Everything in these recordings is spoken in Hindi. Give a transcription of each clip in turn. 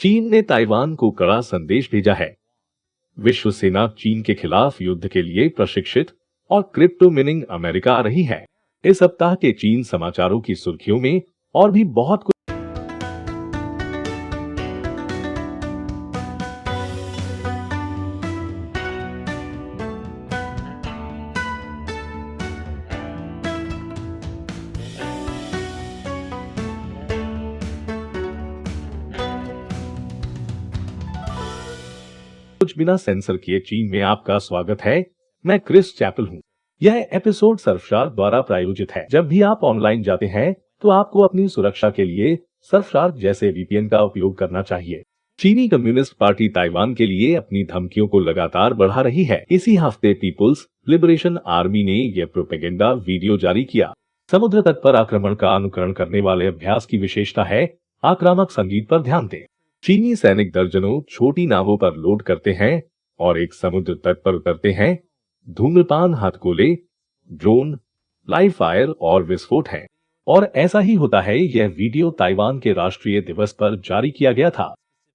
चीन ने ताइवान को कड़ा संदेश भेजा है। विश्व सेना चीन के खिलाफ युद्ध के लिए प्रशिक्षित और क्रिप्टो मिनिंग अमेरिका आ रही है। इस सप्ताह के चीन समाचारों की सुर्खियों में और भी बहुत कुछ बिना सेंसर किए चीन में आपका स्वागत है। मैं क्रिस चैपल हूँ। यह एपिसोड सर्फशार्क द्वारा प्रायोजित है। जब भी आप ऑनलाइन जाते हैं तो आपको अपनी सुरक्षा के लिए सर्फशार्क जैसे वीपीएन का उपयोग करना चाहिए। चीनी कम्युनिस्ट पार्टी ताइवान के लिए अपनी धमकियों को लगातार बढ़ा रही है। इसी हफ्ते पीपुल्स लिबरेशन आर्मी ने यह प्रोपेगेंडा वीडियो जारी किया। समुद्र तट पर आक्रमण का अनुकरण करने वाले अभ्यास की विशेषता है आक्रामक संगीत पर ध्यान दें। चीनी सैनिक दर्जनों छोटी नावों पर लोड करते हैं और एक समुद्र तट पर उतरते हैं। धूम्रपान, हथगोले, ड्रोन, लाइव फायर और विस्फोट हैं। और ऐसा ही होता है। यह वीडियो ताइवान के राष्ट्रीय दिवस पर जारी किया गया था।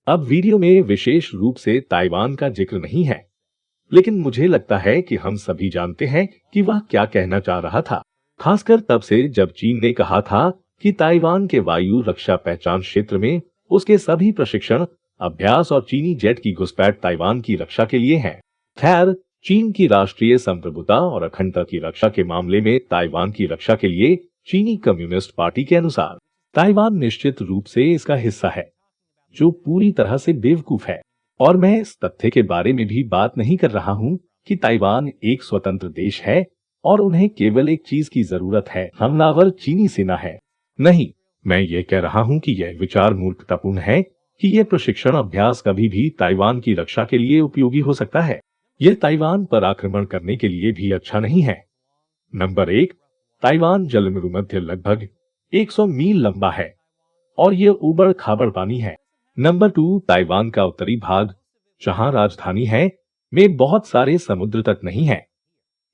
अब वीडियो में विशेष रूप से ताइवान का जिक्र नहीं है, लेकिन मुझे लगता है कि हम सभी जानते हैं कि वह क्या कहना चाह रहा था, खासकर तब से जब चीन ने कहा था कि ताइवान के वायु रक्षा पहचान क्षेत्र में उसके सभी प्रशिक्षण, अभ्यास और चीनी जेट की घुसपैठ ताइवान की रक्षा के लिए है। खैर, चीन की राष्ट्रीय संप्रभुता और अखंडता की रक्षा के मामले में ताइवान की रक्षा के लिए चीनी कम्युनिस्ट पार्टी के अनुसार ताइवान निश्चित रूप से इसका हिस्सा है, जो पूरी तरह से बेवकूफ है। और मैं इस तथ्य के बारे में भी बात नहीं कर रहा हूँ कि ताइवान एक स्वतंत्र देश है और उन्हें केवल एक चीज की जरूरत है, हमलावर चीनी सेना है। नहीं, मैं ये कह रहा हूं कि यह विचार मूर्खतापूर्ण है कि यह प्रशिक्षण अभ्यास कभी भी ताइवान की रक्षा के लिए उपयोगी हो सकता है। यह ताइवान पर आक्रमण करने के लिए भी अच्छा नहीं है। नंबर 1, ताइवान जलमरुमध्य लगभग 100 मील लंबा है और यह उबड़ खाबड़ पानी है। नंबर 2, ताइवान का उत्तरी भाग, जहां राजधानी है, में बहुत सारे समुद्र तट नहीं है।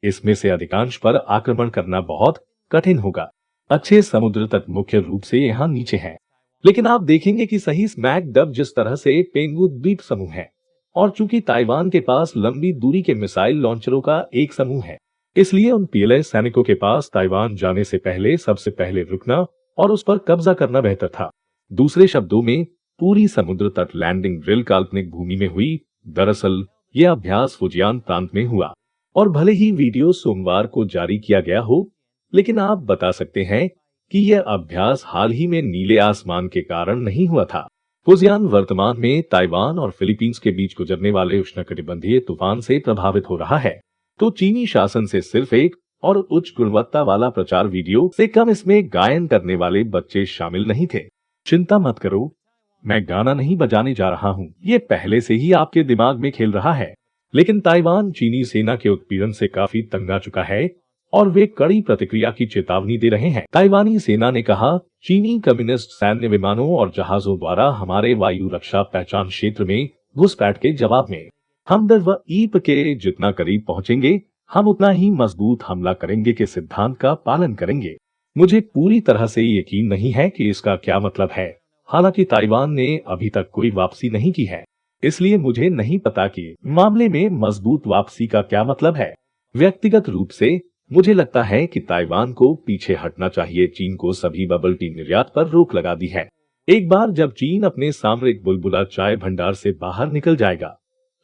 इसमें से अधिकांश पर आक्रमण करना बहुत कठिन होगा। अच्छे समुद्र तट मुख्य रूप से यहाँ नीचे हैं, लेकिन आप देखेंगे कि सही स्मैक डब जिस तरह से पेंगु द्वीप समूह है। और चूंकि ताइवान के पास लंबी दूरी के मिसाइल लॉन्चरों का एक समूह है, इसलिए उन पीएलए सैनिकों के पास ताइवान जाने से पहले सबसे पहले रुकना और उस पर कब्जा करना बेहतर था। दूसरे शब्दों में, पूरी समुद्र तट लैंडिंग ड्रिल काल्पनिक भूमि में हुई। दरअसल यह अभ्यास फुजियान प्रांत में हुआ और भले ही वीडियो सोमवार को जारी किया गया हो, लेकिन आप बता सकते हैं कि यह अभ्यास हाल ही में नीले आसमान के कारण नहीं हुआ था। फुजियान वर्तमान में ताइवान और फिलीपींस के बीच गुजरने वाले उष्णकटिबंधीय तूफान से प्रभावित हो रहा है। तो चीनी शासन से सिर्फ एक और उच्च गुणवत्ता वाला प्रचार वीडियो से कम इसमें गायन करने वाले बच्चे शामिल नहीं थे। चिंता मत करो, मैं गाना नहीं बजाने जा रहा हूँ। ये पहले से ही आपके दिमाग में खेल रहा है। लेकिन ताइवान चीनी सेना के उत्पीड़न से काफी तंग आ चुका है और वे कड़ी प्रतिक्रिया की चेतावनी दे रहे हैं। ताइवानी सेना ने कहा, चीनी कम्युनिस्ट सैन्य विमानों और जहाजों द्वारा हमारे वायु रक्षा पहचान क्षेत्र में घुसपैठ के जवाब में हम डर व ईप के जितना करीब पहुंचेंगे, हम उतना ही मजबूत हमला करेंगे के सिद्धांत का पालन करेंगे। मुझे पूरी तरह से यकीन नहीं है कि इसका क्या मतलब है। हालांकि ताइवान ने अभी तक कोई वापसी नहीं की है, इसलिए मुझे नहीं पता कि मामले में मजबूत वापसी का क्या मतलब है। व्यक्तिगत रूप से मुझे लगता है कि ताइवान को पीछे हटना चाहिए। चीन को सभी बबल टी निर्यात पर रोक लगा दी है। एक बार जब चीन अपने सामरिक बुलबुला चाय भंडार से बाहर निकल जाएगा,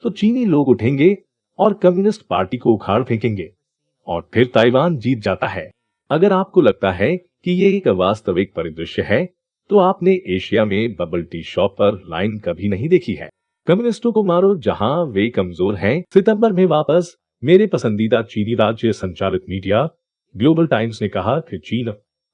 तो चीनी लोग उठेंगे और कम्युनिस्ट पार्टी को उखाड़ फेंकेंगे और फिर ताइवान जीत जाता है। अगर आपको लगता है कि ये एक वास्तविक परिदृश्य है, तो आपने एशिया में बबल टी शॉप पर लाइन कभी नहीं देखी है। कम्युनिस्टों को मारो जहां वे कमजोर हैं। सितंबर में वापस मेरे पसंदीदा चीनी राज्य संचालित मीडिया ग्लोबल टाइम्स ने कहा कि चीन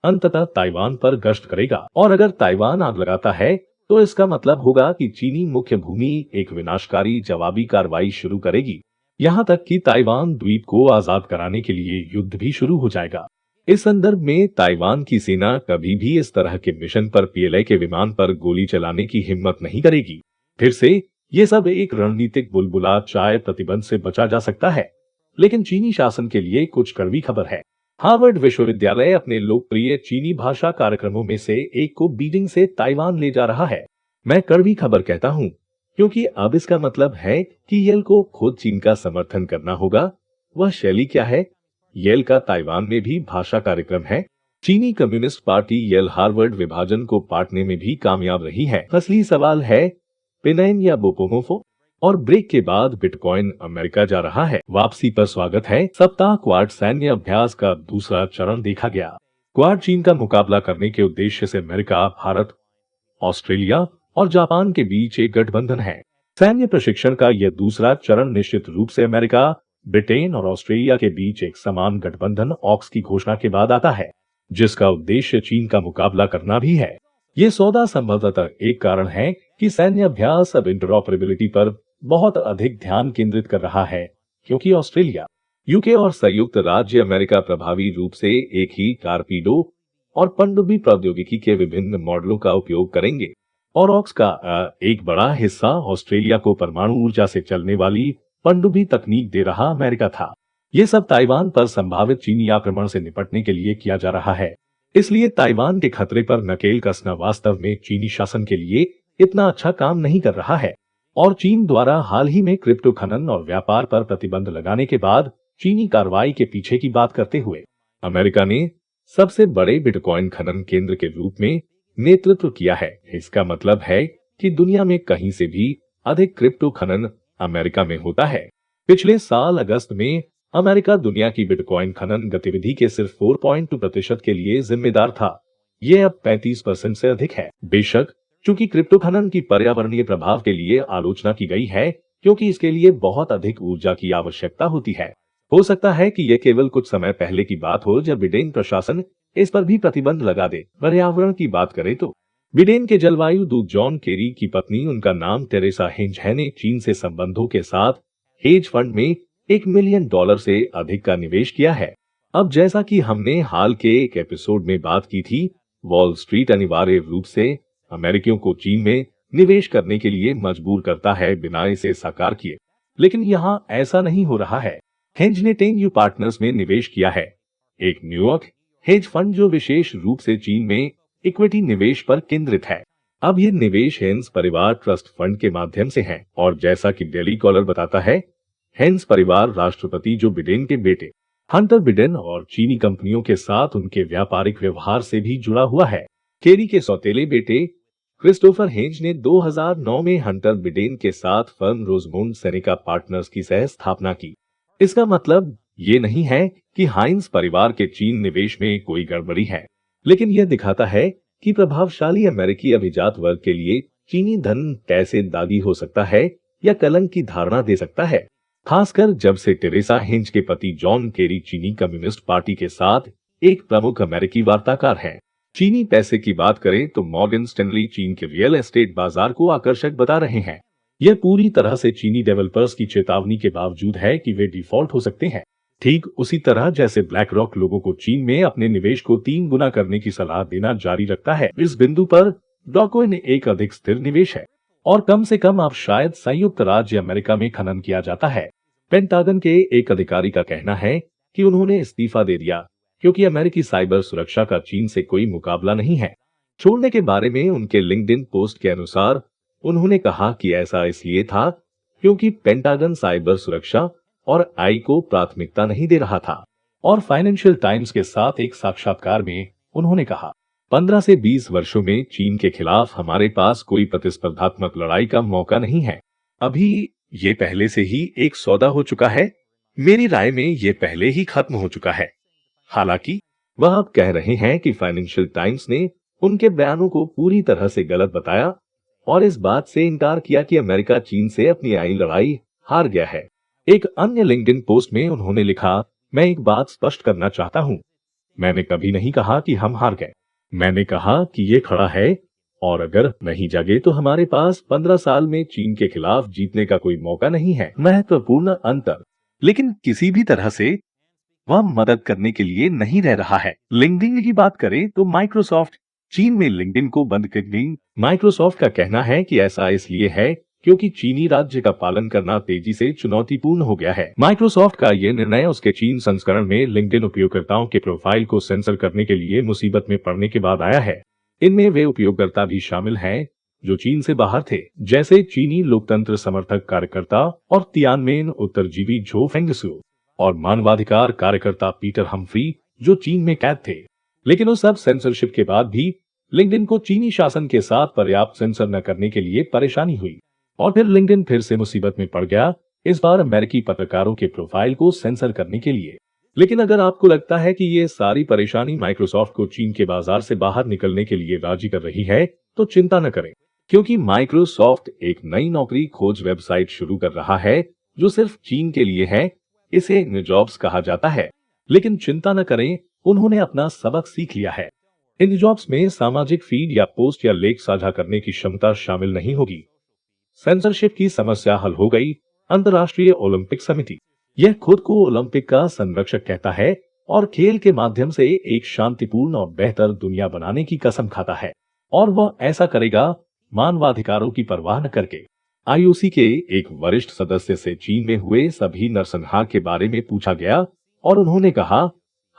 अंततः ताइवान पर गश्त करेगा और अगर ताइवान आग लगाता है तो इसका मतलब होगा कि चीनी मुख्य भूमि एक विनाशकारी जवाबी कार्रवाई शुरू करेगी। यहाँ तक कि ताइवान द्वीप को आजाद कराने के लिए युद्ध भी शुरू हो जाएगा। इस संदर्भ में ताइवान की सेना कभी भी इस तरह के मिशन पर पीएलए के विमान पर गोली चलाने की हिम्मत नहीं करेगी। फिर से ये सब एक रणनीतिक बुलबुला चाय प्रतिबंध से बचा जा सकता है, लेकिन चीनी शासन के लिए कुछ कड़वी खबर है। हार्वर्ड विश्वविद्यालय अपने लोकप्रिय चीनी भाषा कार्यक्रमों में से एक को बीजिंग से ताइवान ले जा रहा है। मैं कड़वी खबर कहता हूँ, क्योंकि अब इसका मतलब है कि येल को खुद चीन का समर्थन करना होगा। वह शैली क्या है? येल का ताइवान में भी भाषा कार्यक्रम है। चीनी कम्युनिस्ट पार्टी येल हार्वर्ड विभाजन को पाटने में भी कामयाब रही है। असली सवाल है पेनैन या बोपोमोफो। और ब्रेक के बाद बिटकॉइन अमेरिका जा रहा है। वापसी पर स्वागत है। सप्ताह क्वाड सैन्य अभ्यास का दूसरा चरण देखा गया। क्वाड चीन का मुकाबला करने के उद्देश्य से अमेरिका, भारत, ऑस्ट्रेलिया और जापान के बीच एक गठबंधन है। सैन्य प्रशिक्षण का यह दूसरा चरण निश्चित रूप से अमेरिका, ब्रिटेन और ऑस्ट्रेलिया के बीच एक समान गठबंधन ऑक्स की घोषणा के बाद आता है, जिसका उद्देश्य चीन का मुकाबला करना भी है। ये सौदा संभवतः एक कारण है कि सैन्य अभ्यास अब इंटरऑपरेबिलिटी पर बहुत अधिक ध्यान केंद्रित कर रहा है, क्योंकि ऑस्ट्रेलिया, यूके और संयुक्त राज्य अमेरिका प्रभावी रूप से एक ही टारपीडो और पनडुब्बी प्रौद्योगिकी के विभिन्न मॉडलों का उपयोग करेंगे। और ऑक्स का एक बड़ा हिस्सा ऑस्ट्रेलिया को परमाणु ऊर्जा से चलने वाली पनडुब्बी तकनीक दे रहा अमेरिका था। ये सब ताइवान पर संभावित चीनी आक्रमण से निपटने के लिए किया जा रहा है। इसलिए ताइवान के खतरे पर नकेल कसना वास्तव में चीनी शासन के लिए इतना अच्छा काम नहीं कर रहा है। और चीन द्वारा हाल ही में क्रिप्टो खनन और व्यापार पर प्रतिबंध लगाने के बाद चीनी कार्रवाई के पीछे की बात करते हुए अमेरिका ने सबसे बड़े बिटकॉइन खनन केंद्र के रूप में नेतृत्व किया है। इसका मतलब है कि दुनिया में कहीं से भी अधिक क्रिप्टो खनन अमेरिका में होता है। पिछले साल अगस्त में अमेरिका दुनिया की बिटकॉइन खनन गतिविधि के सिर्फ 4.2% के लिए जिम्मेदार था। यह अब 35% से अधिक है। बेशक चूंकि क्रिप्टो खनन की पर्यावरणीय प्रभाव के लिए आलोचना की गई है, क्योंकि इसके लिए बहुत अधिक ऊर्जा की आवश्यकता होती है। हो सकता है कि यह केवल कुछ समय पहले की बात हो जब बिडेन प्रशासन इस पर भी प्रतिबंध लगा दे। पर्यावरण की बात करें तो बिडेन के जलवायु दूत जॉन केरी की पत्नी, उनका नाम टेरेसा हेंज है, ने चीन से संबंधों के साथ हेज फंड में $1 मिलियन से अधिक का निवेश किया है। अब जैसा कि हमने हाल के एक एपिसोड में बात की थी, वॉल स्ट्रीट अनिवार्य रूप से अमेरिकियों को चीन में निवेश करने के लिए मजबूर करता है बिना इसे साकार किए। लेकिन यहाँ ऐसा नहीं हो रहा है। हेंज ने 10U पार्टनर्स में निवेश किया है, एक न्यूयॉर्क हेज फंड जो विशेष रूप से चीन में इक्विटी निवेश पर केंद्रित है। अब यह निवेश हेंस परिवार ट्रस्ट फंड के माध्यम से है। और जैसा कि डेली कॉलर बताता है, हेंस परिवार राष्ट्रपति जो बिडेन के बेटे हंटर बिडेन और चीनी कंपनियों के साथ उनके व्यापारिक व्यवहार से भी जुड़ा हुआ है। केरी के सौतेले बेटे क्रिस्टोफर हेंज ने 2009 में हंटर बिडेन के साथ फर्म रोजमोंड सेनेका पार्टनर्स की सह स्थापना की। इसका मतलब ये नहीं है कि हाइंस परिवार के चीन निवेश में कोई गड़बड़ी है, लेकिन यह दिखाता है कि प्रभावशाली अमेरिकी अभिजात वर्ग के लिए चीनी धन कैसे दागी हो सकता है या कलंक की धारणा दे सकता है, खासकर जब से टेरेसा हेंज के पति जॉन केरी चीनी कम्युनिस्ट पार्टी के साथ एक प्रमुख अमेरिकी वार्ताकार हैं। चीनी पैसे की बात करें तो मॉर्गन स्टैनली चीन के रियल एस्टेट बाजार को आकर्षक बता रहे हैं। यह पूरी तरह से चीनी डेवलपर्स की चेतावनी के बावजूद है कि वे डिफॉल्ट हो सकते हैं। ठीक उसी तरह जैसे ब्लैक रॉक लोगों को चीन में अपने निवेश को 3 गुना करने की सलाह देना जारी रखता है। इस बिंदु पर डॉकओइन एक अधिक स्थिर निवेश है और कम से कम अब शायद संयुक्त राज्य अमेरिका में खनन किया जाता है। पेंटागन के एक अधिकारी का कहना है कि उन्होंने इस्तीफा दे दिया क्योंकि अमेरिकी साइबर सुरक्षा का चीन से कोई मुकाबला नहीं है। छोड़ने के बारे में उनके लिंक्डइन पोस्ट के अनुसार उन्होंने कहा कि ऐसा इसलिए था क्योंकि पेंटागन साइबर सुरक्षा और आई को प्राथमिकता नहीं दे रहा था। और फाइनेंशियल टाइम्स के साथ एक साक्षात्कार में उन्होंने कहा, 15 से 20 वर्षों में चीन के खिलाफ हमारे पास कोई प्रतिस्पर्धात्मक लड़ाई का मौका नहीं है। अभी ये पहले से ही एक सौदा हो चुका है। मेरी राय में ये पहले ही खत्म हो चुका है। हालांकि वह अब कह रहे हैं कि फाइनेंशियल टाइम्स ने उनके बयानों को पूरी तरह से गलत बताया और इस बात से इनकार किया कि अमेरिका चीन से अपनी आई लड़ाई हार गया है। एक अन्य लिंक्डइन पोस्ट में उन्होंने लिखा, मैं एक बात स्पष्ट करना चाहता हूं, मैंने कभी नहीं कहा कि हम हार गए। मैंने कहा कि ये खड़ा है और अगर नहीं जागे तो हमारे पास 15 साल में चीन के खिलाफ जीतने का कोई मौका नहीं है। महत्वपूर्ण अंतर, लेकिन किसी भी तरह से वह मदद करने के लिए नहीं रह रहा है। लिंक्डइन की बात करें तो माइक्रोसॉफ्ट चीन में लिंक्डइन को बंद कर दी। माइक्रोसॉफ्ट का कहना है कि ऐसा इसलिए है क्योंकि चीनी राज्य का पालन करना तेजी से चुनौतीपूर्ण हो गया है। माइक्रोसॉफ्ट का यह निर्णय उसके चीन संस्करण में लिंक्डइन उपयोगकर्ताओं के प्रोफाइल को सेंसर करने के लिए मुसीबत में पड़ने के बाद आया है। इनमें वे उपयोगकर्ता भी शामिल हैं जो चीन से बाहर थे, जैसे चीनी लोकतंत्र समर्थक कार्यकर्ता और तियानमेन उत्तरजीवी झो फेंगसू और मानवाधिकार कार्यकर्ता पीटर हम्फ्री जो चीन में कैद थे। लेकिन उस सब सेंसरशिप के बाद भी लिंक्डइन को चीनी शासन के साथ पर्याप्त सेंसर न करने के लिए परेशानी हुई और फिर लिंक्डइन फिर से मुसीबत में पड़ गया, इस बार अमेरिकी पत्रकारों के प्रोफाइल को सेंसर करने के लिए। लेकिन अगर आपको लगता है कि ये सारी परेशानी माइक्रोसॉफ्ट को चीन के बाजार से बाहर निकलने के लिए राजी कर रही है, तो चिंता न करें, क्योंकि माइक्रोसॉफ्ट एक नई नौकरी खोज वेबसाइट शुरू कर रहा है जो सिर्फ चीन के लिए है। इसे InJobs कहा जाता है। लेकिन चिंता न करें, उन्होंने अपना सबक सीख लिया है। InJobs में सामाजिक फीड या पोस्ट या लेख साझा करने की क्षमता शामिल नहीं होगी। सेंसरशिप की समस्या हल हो गई। अंतर्राष्ट्रीय ओलंपिक समिति, यह खुद को ओलंपिक का संरक्षक कहता है और खेल के माध्यम से एक शांतिपूर्ण और बेहतर दुनिया बनाने की कसम खाता है, और वह ऐसा करेगा मानवाधिकारों की परवाह न करके। IOC के एक वरिष्ठ सदस्य से चीन में हुए सभी नरसंहार के बारे में पूछा गया और उन्होंने कहा,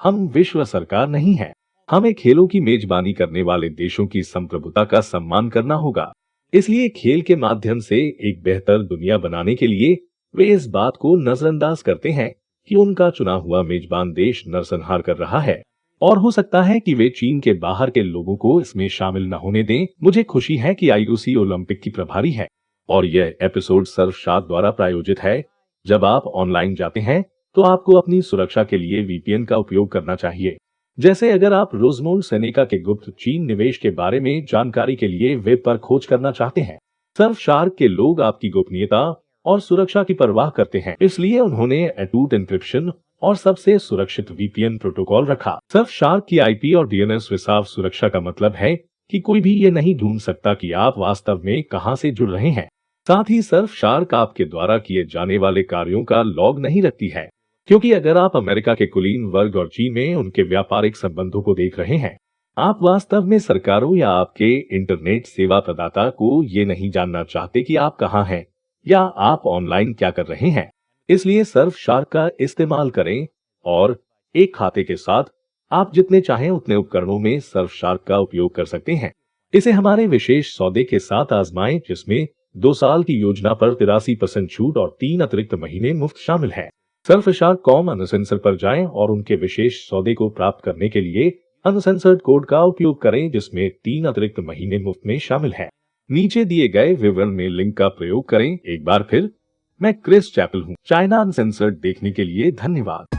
हम विश्व सरकार नहीं है, हमें खेलों की मेजबानी करने वाले देशों की संप्रभुता का सम्मान करना होगा। इसलिए खेल के माध्यम से एक बेहतर दुनिया बनाने के लिए वे इस बात को नजरअंदाज करते हैं कि उनका चुना हुआ मेजबान देश नरसंहार कर रहा है, और हो सकता है कि वे चीन के बाहर के लोगों को इसमें शामिल न होने दें। मुझे खुशी है कि IOC ओलंपिक की प्रभारी है और यह एपिसोड सर्फशाद द्वारा प्रायोजित है। जब आप ऑनलाइन जाते हैं तो आपको अपनी सुरक्षा के लिए VPN का उपयोग करना चाहिए। जैसे अगर आप रोजमोंड सेनेका के गुप्त चीन निवेश के बारे में जानकारी के लिए वेब पर खोज करना चाहते हैं। सर्फशार्क के लोग आपकी गोपनीयता और सुरक्षा की परवाह करते हैं, इसलिए उन्होंने अटूट एन्क्रिप्शन और सबसे सुरक्षित VPN प्रोटोकॉल रखा। सर्फशार्क की IP और DNS रिसाव सुरक्षा का मतलब है कि कोई भी ये नहीं ढूंढ सकता कि आप वास्तव में कहां से जुड़ रहे हैं। साथ ही सर्फशार्क आपके द्वारा किए जाने वाले कार्यों का लॉग नहीं रखती है, क्योंकि अगर आप अमेरिका के कुलीन वर्ग और चीन में उनके व्यापारिक संबंधों को देख रहे हैं, आप वास्तव में सरकारों या आपके इंटरनेट सेवा प्रदाता को ये नहीं जानना चाहते कि आप कहां हैं या आप ऑनलाइन क्या कर रहे हैं। इसलिए सर्फशार्क का इस्तेमाल करें और एक खाते के साथ आप जितने चाहें उतने उपकरणों में सर्फशार्क का उपयोग कर सकते हैं। इसे हमारे विशेष सौदे के साथ आजमाएं, जिसमें 2 साल की योजना पर 83% छूट और 3 अतिरिक्त महीने मुफ्त शामिल है। सर्फशार्क.com अनसेंसर पर जाएं और उनके विशेष सौदे को प्राप्त करने के लिए अनसेंसर्ड कोड का उपयोग करें, जिसमें 3 अतिरिक्त महीने मुफ्त में शामिल है। नीचे दिए गए विवरण में लिंक का प्रयोग करें। एक बार फिर, मैं क्रिस चैपल हूँ। चाइना अनसेंसर्ड देखने के लिए धन्यवाद।